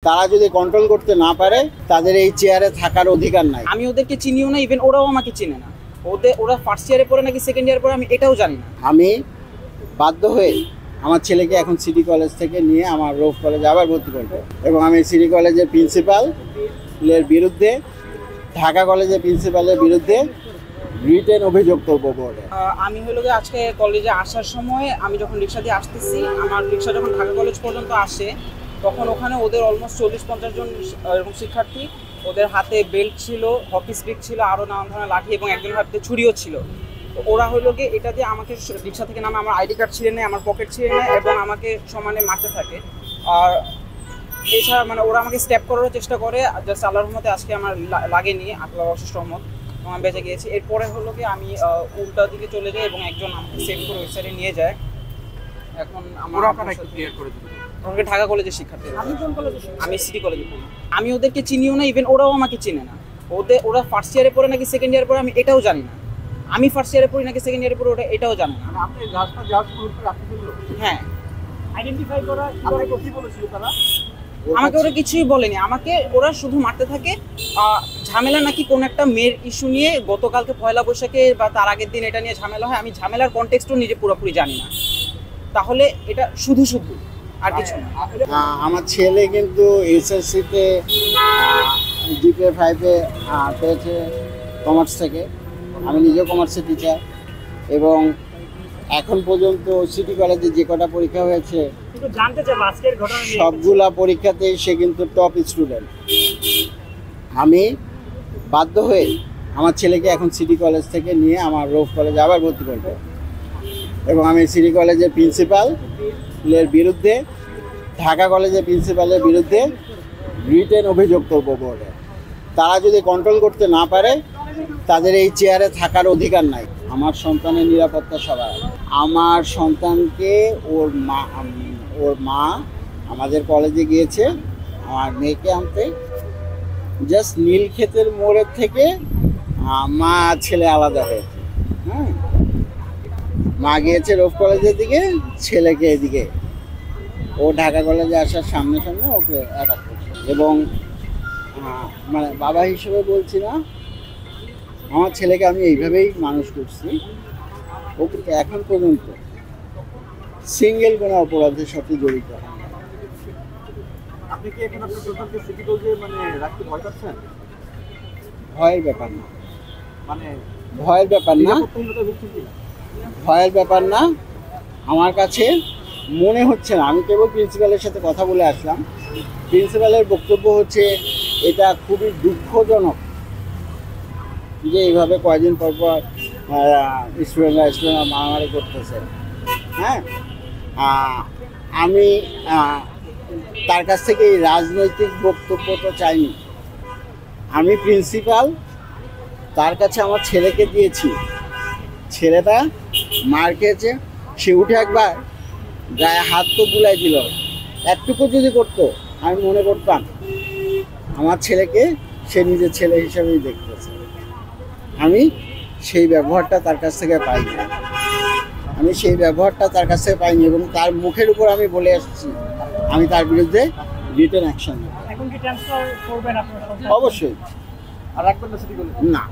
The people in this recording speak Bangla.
তারা যদি কন্ট্রোল করতে না পারে তাদের এই চেয়ারে থাকার অধিকার নাই। আমি ওদেরকে চিনিও না, ইভেন ওরাও আমাকে চিনে না। ওরা ফার্স্ট ইয়ারে পড়ে নাকি সেকেন্ড ইয়ারে পড়ে আমি এটাও জানি না। আমি বাধ্য হয়ে আমার ছেলেকে এখন সিটি কলেজ থেকে নিয়ে আমার রোভ কলেজে আবার ভর্তি করব এবং আমি সিটি কলেজের প্রিন্সিপালের বিরুদ্ধে, ঢাকা কলেজের প্রিন্সিপালের বিরুদ্ধে রিটেন অভিযোগ করবো বোর্ডে। আমি হলো গিয়ে আজকে কলেজে আসার সময় আমি যখন রিক্সা দিয়ে আসতেছি, আমার রিক্সা যখন ঢাকা কলেজ পর্যন্ত আসে তখন ওখানে ওদের অলমোস্ট 40-50 জন এরকম শিক্ষার্থী, ওদের হাতে বেল্ট ছিল, হকি স্টিক ছিল, আরও নানান ধরনের লাঠি এবং একজনের হাতে ছুরিও ছিল। তো ওরা হলো গিয়ে এটা দিয়ে আমাকে রিক্সা থেকে নামে আমার আইডি কার্ড ছিঁড়ে নেয়, আমার পকেট ছিঁড়ে নেয় এবং আমাকে সমানে মারতে থাকে। আর এছাড়া মানে ওরা আমাকে স্ট্যাপ করারও চেষ্টা করে, জাস্ট আল্লাহর রহমতে আজকে আমার লাগেনি, আল্লাহর অশেষ রহমত, আমি বেঁচে গিয়েছি। এরপরে হলো কি আমি উল্টা দিকে চলে যাই এবং একজন আমাকে সেভ করে ওই সাইডে নিয়ে যায়। এখন আমাকে ঢাকা কলেজের শিক্ষার্থী, আমি সিটি কলেজে পড়ি। আমি ওদেরকে চিনিও না, ইভেন ওরাও আমাকে চিনে না। ওরা ফার্স্ট ইয়ারে পড়ে নাকি সেকেন্ড ইয়ারে পড়ে আমি এটাও জানি না। আমি ফার্স্ট ইয়ারে পড়ি নাকি সেকেন্ড ইয়ারে পড়ে ওটা এটাও জানি না। হ্যাঁ, আইডেন্টিফাই করা কি বলেছিল তারা? আমাকে ওরা কিছুই বলেনি, আমাকে ওরা শুধু মারতে থাকে। ঝামেলা নাকি কোন একটা মেয়ের ইস্যু নিয়ে গতকালকে পয়লা বৈশাখে বা তার আগের দিন এটা নিয়ে ঝামেলা হয়। আমি ঝামেলার কনটেক্সটও নিজে পুরোপুরি জানি না। তাহলে এটা শুধু আর কিছু না। আমার ছেলে কিন্তু এসএসসিতে জিপিএ 5-এ পেয়েছে কমার্স থেকে। আমি নিজেও কমার্সের টিচার এবং এখন পর্যন্ত সিটি কলেজে যে কটা পরীক্ষা হয়েছে সবগুলা পরীক্ষাতেই সে কিন্তু টপ স্টুডেন্ট। আমি বাধ্য হয়ে আমার ছেলেকে এখন সিটি কলেজ থেকে নিয়ে আমার রোভ কলেজে আবার ভর্তি করব এবং আমি সিটি কলেজের প্রিন্সিপালের বিরুদ্ধে, ঢাকা কলেজের প্রিন্সিপালের বিরুদ্ধে রিটেন অভিযোগ করব বোর্ডে। তারা যদি কন্ট্রোল করতে না পারে তাদের এই চেয়ারে থাকার অধিকার নাই। আমার সন্তানের নিরাপত্তা সবার। আমার সন্তানকে ওর মা আমাদের কলেজে গিয়েছে আমার মেয়েকে আনতে। জাস্ট নীলক্ষেতের মোড়ের থেকে মা ছেলে আলাদা হয়েছে। হ্যাঁ, মা গিয়েছে রোভ কলেজের দিকে, ছেলেকে এদিকে। ও ঢাকা কলেজে আসার সামনে সামনে ওকে অ্যাটাক করছে এবং মানে বাবা হিসেবে বলছি না, আমার ছেলেকে আমি এইভাবেই মানুষ করছি। ও কিন্তু এখন পর্যন্ত সিঙ্গেল কোনো অপরাধের সাথে জড়িত। আপনি কি এখন আপনার সন্তানকে সিটি কলেজে মানে রাখতে ভয় পাচ্ছেন? ভয়ের ব্যাপার না, মানে ভয়ের ব্যাপার না, ভয়ের ব্যাপার না। আমার কাছে মনে হচ্ছে না, আমি কেবল প্রিন্সিপালের সাথে কথা বলে আসলাম। প্রিন্সিপালের বক্তব্য হচ্ছে এটা খুবই দুঃখজনক যে এইভাবে কয়েকদিন পর পর স্টুডেন্টরা মারামারি করতেছে। হ্যাঁ, আমি তার কাছ থেকে এই রাজনৈতিক বক্তব্য তো চাইনি। আমি প্রিন্সিপাল, তার কাছে আমার ছেলেকে দিয়েছি। ছেলেটা মার খেয়েছে, সে উঠে একবার গায়ে হাত তো বুলাই দিল। একটুকু যদি করতো আমি মনে করতাম আমার ছেলেকে সে নিজের ছেলে হিসেবেই দেখতেছে। আমি সেই ব্যবহারটা তার কাছ থেকে পাইনি, এবং তার মুখের উপর আমি বলে আসছি আমি তার বিরুদ্ধে রিটেন অ্যাকশন নেব। এখন কি ট্রান্সফার করবেন আপনার? অবশ্যই। আর রাখবেন না সিটি কলেজ? না।